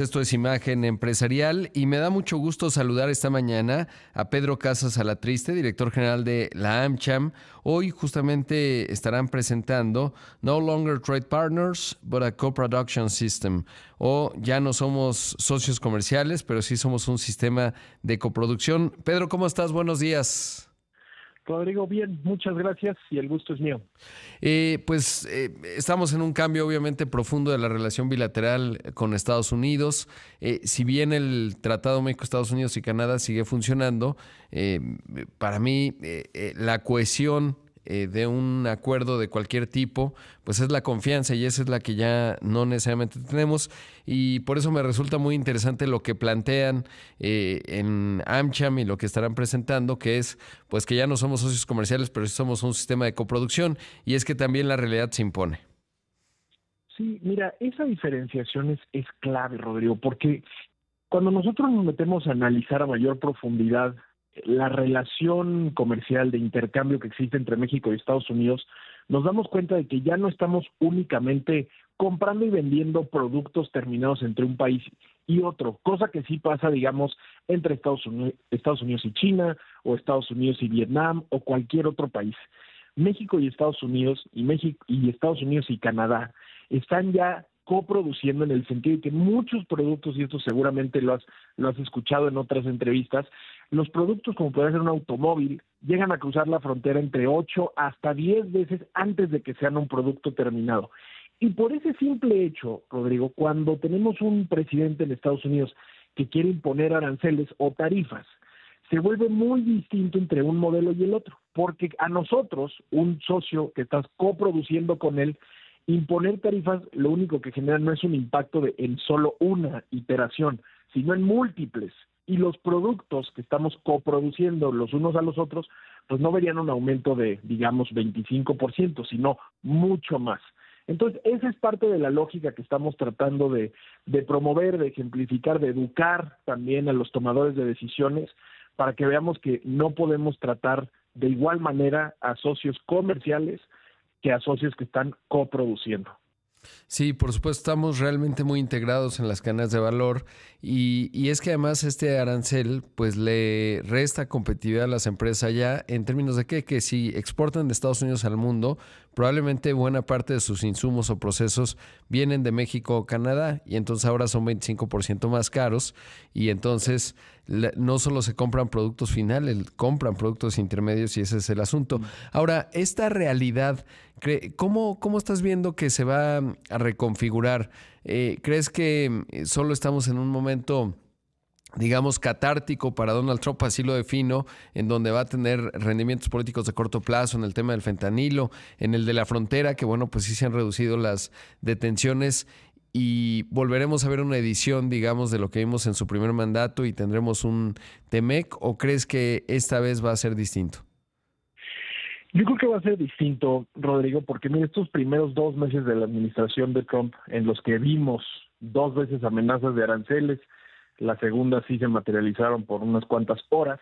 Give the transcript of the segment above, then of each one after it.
Esto es Imagen Empresarial y me da mucho gusto saludar esta mañana a Pedro Casas Alatriste, director general de la AmCham. Hoy justamente estarán presentando No Longer Trade Partners, but a Co-Production System. O ya no somos socios comerciales, pero sí somos un sistema de coproducción. Pedro, ¿cómo estás? Buenos días. Rodrigo, bien, muchas gracias y el gusto es mío. Estamos en un cambio obviamente profundo de la relación bilateral con Estados Unidos. Si bien el Tratado México, Estados Unidos y Canadá sigue funcionando, eh, para mí la cohesión de un acuerdo de cualquier tipo, pues es la confianza y esa es la que ya no necesariamente tenemos y por eso me resulta muy interesante lo que plantean en AmCham y lo que estarán presentando, que es pues que ya no somos socios comerciales, pero sí somos un sistema de coproducción y es que también la realidad se impone. Sí, mira, esa diferenciación es clave, Rodrigo, porque cuando nosotros nos metemos a analizar a mayor profundidad la relación comercial de intercambio que existe entre México y Estados Unidos, nos damos cuenta de que ya no estamos únicamente comprando y vendiendo productos terminados entre un país y otro, cosa que sí pasa, digamos, entre Estados Unidos y China, o Estados Unidos y Vietnam, o cualquier otro país. México y Estados Unidos, y Estados Unidos y Canadá están ya coproduciendo en el sentido de que muchos productos, y esto seguramente lo has escuchado en otras entrevistas, los productos como puede ser un automóvil llegan a cruzar la frontera entre 8 hasta 10 veces antes de que sean un producto terminado. Y por ese simple hecho, Rodrigo, cuando tenemos un presidente en Estados Unidos que quiere imponer aranceles o tarifas, se vuelve muy distinto entre un modelo y el otro, porque a nosotros, un socio que estás coproduciendo con él, imponer tarifas lo único que genera no es un impacto en solo una iteración, sino en múltiples. Y los productos que estamos coproduciendo los unos a los otros, pues no verían un aumento de, digamos, 25%, sino mucho más. Entonces, esa es parte de la lógica que estamos tratando de promover, de ejemplificar, de educar también a los tomadores de decisiones para que veamos que no podemos tratar de igual manera a socios comerciales que a socios que están coproduciendo. Sí, por supuesto, estamos realmente muy integrados en las cadenas de valor y es que además este arancel pues le resta competitividad a las empresas allá en términos de que si exportan de Estados Unidos al mundo, probablemente buena parte de sus insumos o procesos vienen de México o Canadá y entonces ahora son 25% más caros y entonces no solo se compran productos finales, compran productos intermedios y ese es el asunto. Ahora, esta realidad, ¿cómo estás viendo que se va a reconfigurar? ¿Crees que solo estamos en un momento, digamos, catártico para Donald Trump, así lo defino, en donde va a tener rendimientos políticos de corto plazo en el tema del fentanilo, en el de la frontera, que bueno, pues sí se han reducido las detenciones y volveremos a ver una edición, digamos, de lo que vimos en su primer mandato y tendremos un TEMEC, o crees que esta vez va a ser distinto? Yo creo que va a ser distinto, Rodrigo, porque mira, estos primeros 2 meses de la administración de Trump, en los que vimos 2 veces amenazas de aranceles, la segunda sí se materializaron por unas cuantas horas,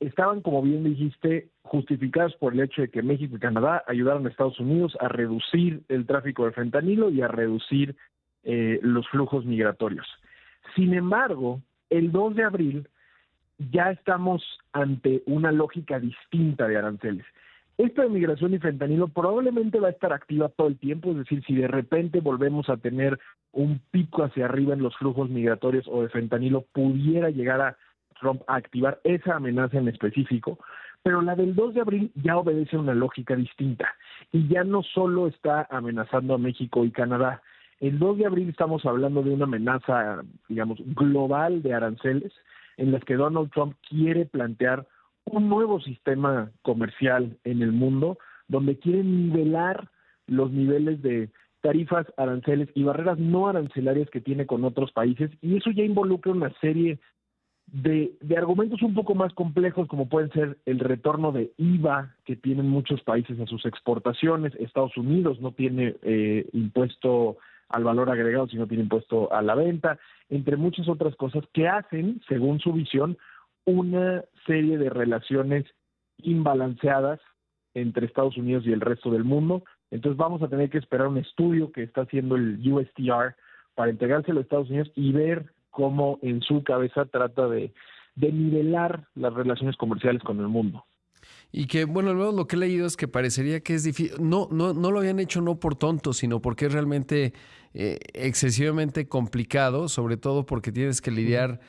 estaban, como bien dijiste, justificadas por el hecho de que México y Canadá ayudaron a Estados Unidos a reducir el tráfico de fentanilo y a reducir los flujos migratorios. Sin embargo, el 2 de abril ya estamos ante una lógica distinta de aranceles. Esta de migración y fentanilo probablemente va a estar activa todo el tiempo, es decir, si de repente volvemos a tener un pico hacia arriba en los flujos migratorios o de fentanilo, pudiera llegar a Trump a activar esa amenaza en específico, pero la del 2 de abril ya obedece a una lógica distinta y ya no solo está amenazando a México y Canadá. El 2 de abril estamos hablando de una amenaza, digamos, global de aranceles en las que Donald Trump quiere plantear un nuevo sistema comercial en el mundo donde quiere nivelar los niveles de tarifas, aranceles y barreras no arancelarias que tiene con otros países, y eso ya involucra una serie de argumentos un poco más complejos, como pueden ser el retorno de IVA que tienen muchos países a sus exportaciones. Estados Unidos no tiene impuesto al valor agregado, sino tiene impuesto a la venta, entre muchas otras cosas que hacen, según su visión, una serie de relaciones imbalanceadas entre Estados Unidos y el resto del mundo. Entonces vamos a tener que esperar un estudio que está haciendo el USTR para entregárselo a Estados Unidos y ver cómo en su cabeza trata de nivelar las relaciones comerciales con el mundo. Y que, bueno, luego lo que he leído es que parecería que es difícil. No lo habían hecho no por tonto, sino porque es realmente excesivamente complicado, sobre todo porque tienes que lidiar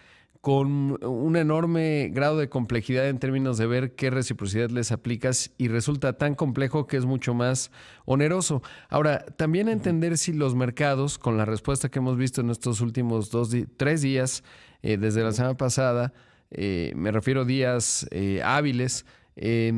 con un enorme grado de complejidad en términos de ver qué reciprocidad les aplicas y resulta tan complejo que es mucho más oneroso. Ahora, también entender si los mercados, con la respuesta que hemos visto en estos últimos 3 días, desde la semana pasada, me refiero días hábiles, Sí.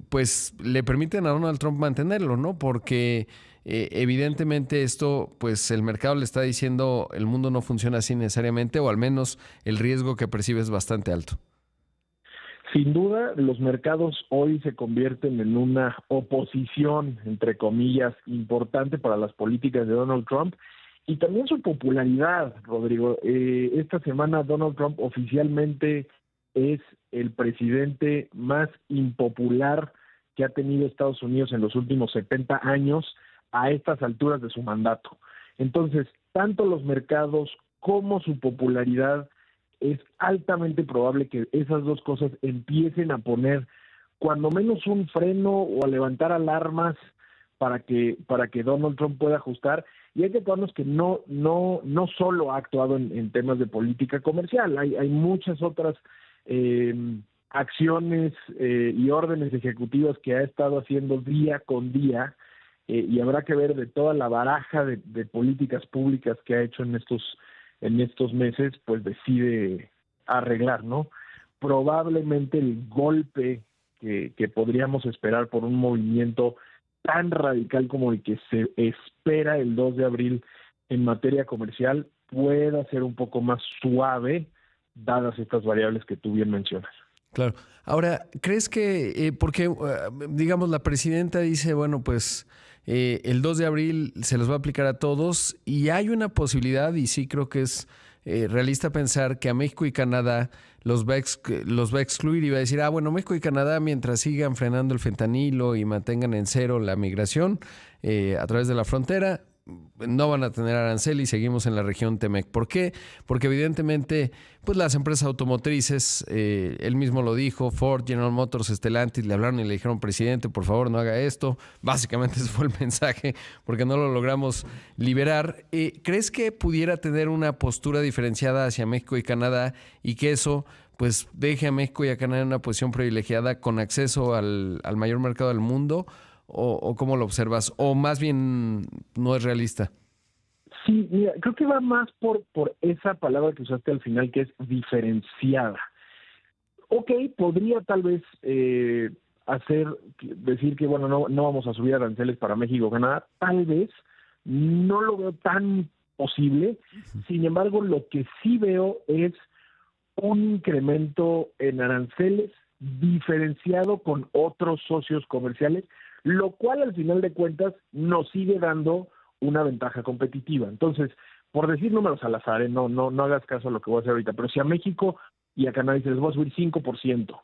pues le permiten a Donald Trump mantenerlo, ¿no? Porque evidentemente esto, pues el mercado le está diciendo el mundo no funciona así necesariamente, o al menos el riesgo que percibe es bastante alto. Sin duda, los mercados hoy se convierten en una oposición, entre comillas, importante para las políticas de Donald Trump y también su popularidad, Rodrigo. Esta semana Donald Trump oficialmente es el presidente más impopular que ha tenido Estados Unidos en los últimos 70 años a estas alturas de su mandato. Entonces, tanto los mercados como su popularidad, es altamente probable que esas dos cosas empiecen a poner cuando menos un freno o a levantar alarmas para que Donald Trump pueda ajustar. Y hay que acordarnos que no solo ha actuado en temas de política comercial, hay muchas otras acciones y órdenes ejecutivas que ha estado haciendo día con día, y habrá que ver de toda la baraja de políticas públicas que ha hecho en estos meses, pues decide arreglar, ¿no? Probablemente el golpe que podríamos esperar por un movimiento tan radical como el que se espera el 2 de abril en materia comercial pueda ser un poco más suave, dadas estas variables que tú bien mencionas. Claro. Ahora, ¿crees que, porque, digamos, la presidenta dice, bueno, pues el 2 de abril se los va a aplicar a todos y hay una posibilidad, y sí creo que es realista pensar que a México y Canadá los va a excluir y va a decir, bueno, México y Canadá, mientras sigan frenando el fentanilo y mantengan en cero la migración a través de la frontera, no van a tener arancel y seguimos en la región TEMEC. ¿Por qué? Porque evidentemente pues las empresas automotrices, él mismo lo dijo, Ford, General Motors, Stellantis, le hablaron y le dijeron, presidente, por favor no haga esto. Básicamente ese fue el mensaje porque no lo logramos liberar. ¿Crees que pudiera tener una postura diferenciada hacia México y Canadá y que eso pues deje a México y a Canadá en una posición privilegiada con acceso al mayor mercado del mundo? ¿O cómo lo observas? ¿O más bien no es realista? Sí, mira, creo que va más por esa palabra que usaste al final, que es diferenciada. Ok, podría tal vez decir que, bueno, no vamos a subir aranceles para México o Canadá, tal vez, no lo veo tan posible. Sin embargo, lo que sí veo es un incremento en aranceles diferenciado con otros socios comerciales, lo cual al final de cuentas nos sigue dando una ventaja competitiva. Entonces, por decir números al azar, no hagas caso a lo que voy a hacer ahorita, pero si a México y a Canadá les voy a subir 5%,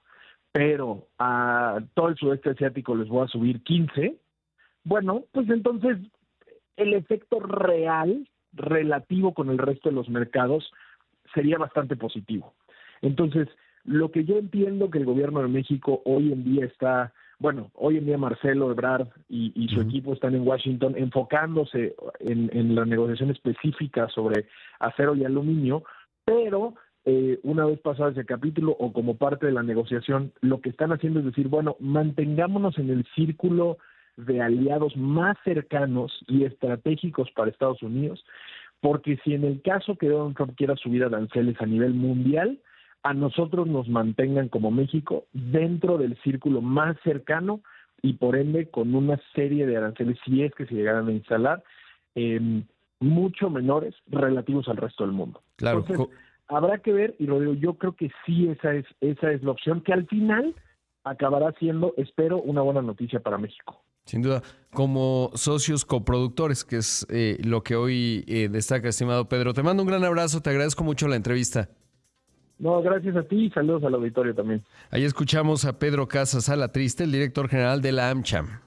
pero a todo el sudeste asiático les voy a subir 15%, bueno, pues entonces el efecto real, relativo con el resto de los mercados, sería bastante positivo. Entonces, lo que yo entiendo que el gobierno de México hoy en día Marcelo Ebrard y su equipo están en Washington enfocándose en la negociación específica sobre acero y aluminio, pero una vez pasado ese capítulo o como parte de la negociación, lo que están haciendo es decir, bueno, mantengámonos en el círculo de aliados más cercanos y estratégicos para Estados Unidos, porque si en el caso que Donald Trump quiera subir aranceles a nivel mundial, a nosotros nos mantengan como México dentro del círculo más cercano y por ende con una serie de aranceles, si es que se llegaran a instalar, mucho menores relativos al resto del mundo. Claro. Entonces, habrá que ver, y Rodrigo, yo creo que sí esa es la opción, que al final acabará siendo, espero, una buena noticia para México. Sin duda, como socios coproductores, que es lo que hoy destaca, estimado Pedro. Te mando un gran abrazo, te agradezco mucho la entrevista. No, gracias a ti y saludos al auditorio también. Ahí escuchamos a Pedro Casas Alatriste, el director general de la AmCham.